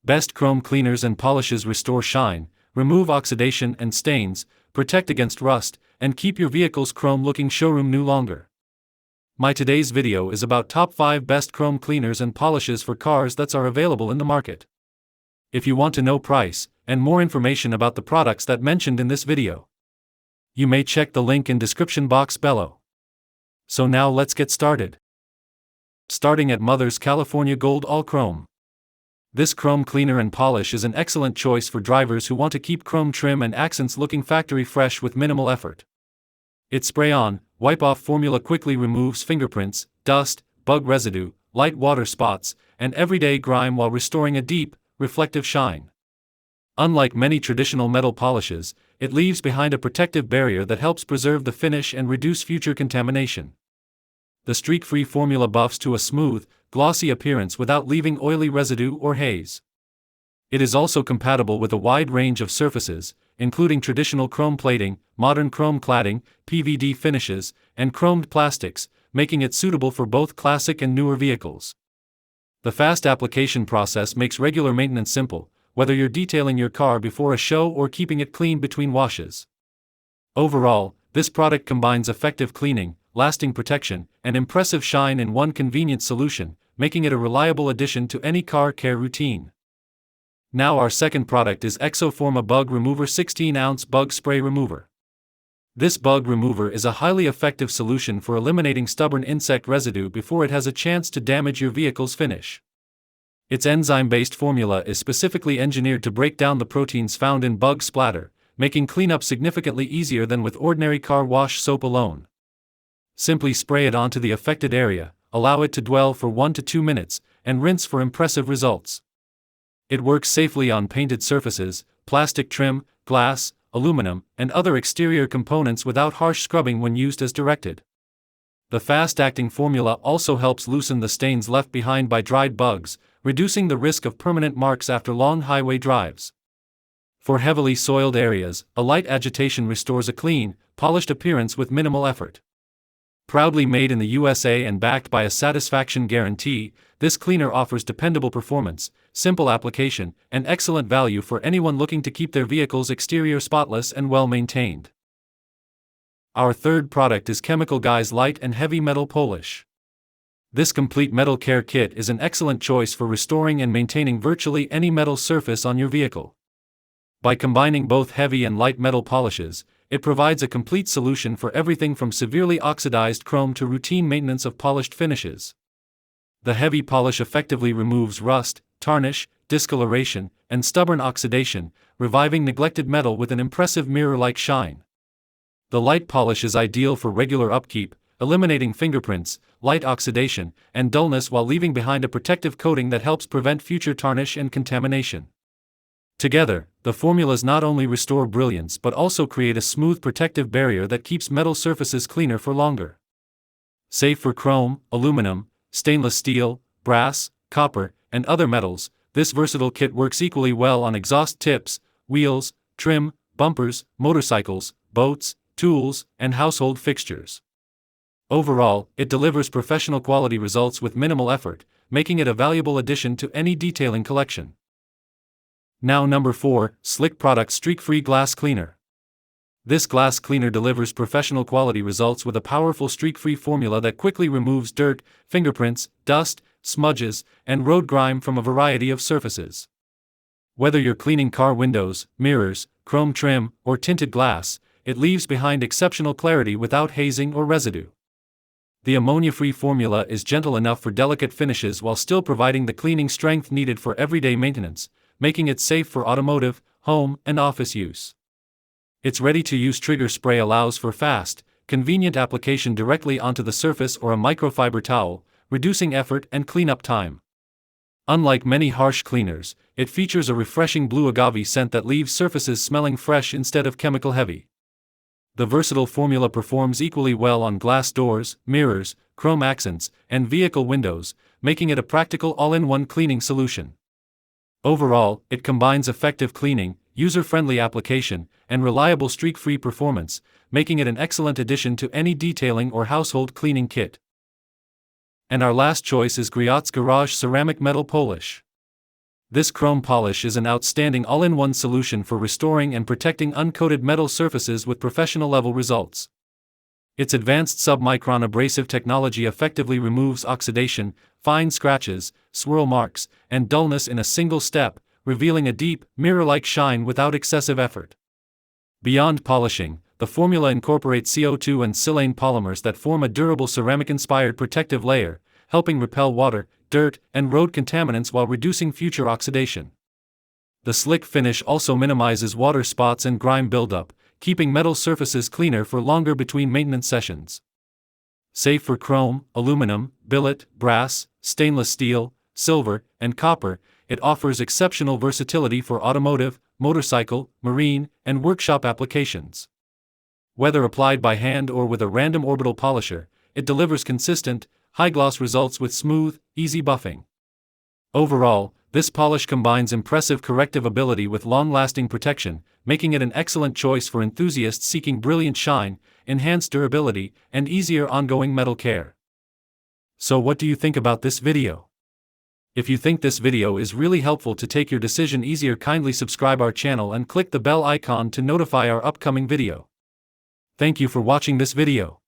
Best chrome cleaners and polishes restore shine, remove oxidation and stains, protect against rust, and keep your vehicle's chrome looking showroom new longer. My today's video is about top 5 best chrome cleaners and polishes for cars that are available in the market. If you want to know price and more information about the products that mentioned in this video, you may check the link in description box below. So now let's get started. Starting at Mother's California Gold All Chrome. This chrome cleaner and polish is an excellent choice for drivers who want to keep chrome trim and accents looking factory fresh with minimal effort. Its spray-on, wipe-off formula quickly removes fingerprints, dust, bug residue, light water spots, and everyday grime while restoring a deep, reflective shine. Unlike many traditional metal polishes, it leaves behind a protective barrier that helps preserve the finish and reduce future contamination. The streak-free formula buffs to a smooth, glossy appearance without leaving oily residue or haze. It is also compatible with a wide range of surfaces, including traditional chrome plating, modern chrome cladding, PVD finishes, and chromed plastics, making it suitable for both classic and newer vehicles. The fast application process makes regular maintenance simple, whether you're detailing your car before a show or keeping it clean between washes. Overall, this product combines effective cleaning, lasting protection, and impressive shine in one convenient solution, making it a reliable addition to any car care routine. Now our second product is Exoforma Bug Remover 16-ounce Bug Spray Remover. This bug remover is a highly effective solution for eliminating stubborn insect residue before it has a chance to damage your vehicle's finish. Its enzyme-based formula is specifically engineered to break down the proteins found in bug splatter, making cleanup significantly easier than with ordinary car wash soap alone. Simply spray it onto the affected area, allow it to dwell for 1 to 2 minutes, and rinse for impressive results. It works safely on painted surfaces, plastic trim, glass, aluminum, and other exterior components without harsh scrubbing when used as directed. The fast-acting formula also helps loosen the stains left behind by dried bugs, reducing the risk of permanent marks after long highway drives. For heavily soiled areas, a light agitation restores a clean, polished appearance with minimal effort. Proudly made in the USA and backed by a satisfaction guarantee, this cleaner offers dependable performance, simple application, and excellent value for anyone looking to keep their vehicle's exterior spotless and well-maintained. Our third product is Chemical Guy's Light and Heavy Metal Polish. This complete metal care kit is an excellent choice for restoring and maintaining virtually any metal surface on your vehicle. By combining both heavy and light metal polishes, it provides a complete solution for everything from severely oxidized chrome to routine maintenance of polished finishes. The heavy polish effectively removes rust, tarnish, discoloration, and stubborn oxidation, reviving neglected metal with an impressive mirror-like shine. The light polish is ideal for regular upkeep, eliminating fingerprints, light oxidation, and dullness while leaving behind a protective coating that helps prevent future tarnish and contamination. Together, the formulas not only restore brilliance but also create a smooth protective barrier that keeps metal surfaces cleaner for longer. Safe for chrome, aluminum, stainless steel, brass, copper, and other metals, this versatile kit works equally well on exhaust tips, wheels, trim, bumpers, motorcycles, boats, tools, and household fixtures. Overall, it delivers professional quality results with minimal effort, making it a valuable addition to any detailing collection. Now number 4, Slick Products Streak-Free Glass Cleaner. This glass cleaner delivers professional quality results with a powerful streak-free formula that quickly removes dirt, fingerprints, dust, smudges, and road grime from a variety of surfaces. Whether you're cleaning car windows, mirrors, chrome trim, or tinted glass, it leaves behind exceptional clarity without hazing or residue. The ammonia-free formula is gentle enough for delicate finishes while still providing the cleaning strength needed for everyday maintenance, making it safe for automotive, home, and office use. Its ready-to-use trigger spray allows for fast, convenient application directly onto the surface or a microfiber towel, reducing effort and cleanup time. Unlike many harsh cleaners, it features a refreshing blue agave scent that leaves surfaces smelling fresh instead of chemical-heavy. The versatile formula performs equally well on glass doors, mirrors, chrome accents, and vehicle windows, making it a practical all-in-one cleaning solution. Overall, it combines effective cleaning, user-friendly application, and reliable streak-free performance, making it an excellent addition to any detailing or household cleaning kit. And our last choice is Griot's Garage Ceramic Metal Polish. This chrome polish is an outstanding all-in-one solution for restoring and protecting uncoated metal surfaces with professional-level results. Its advanced sub-micron abrasive technology effectively removes oxidation, fine scratches, swirl marks, and dullness in a single step, revealing a deep, mirror-like shine without excessive effort. Beyond polishing, the formula incorporates CO2 and silane polymers that form a durable ceramic-inspired protective layer, helping repel water, dirt, and road contaminants while reducing future oxidation. The slick finish also minimizes water spots and grime buildup, keeping metal surfaces cleaner for longer between maintenance sessions. Safe for chrome, aluminum, billet, brass, stainless steel, silver, and copper, it offers exceptional versatility for automotive, motorcycle, marine, and workshop applications. Whether applied by hand or with a random orbital polisher, it delivers consistent, high-gloss results with smooth, easy buffing. Overall, this polish combines impressive corrective ability with long-lasting protection, making it an excellent choice for enthusiasts seeking brilliant shine, enhanced durability, and easier ongoing metal care. So what do you think about this video? If you think this video is really helpful to take your decision easier, kindly subscribe our channel and click the bell icon to notify our upcoming video. Thank you for watching this video.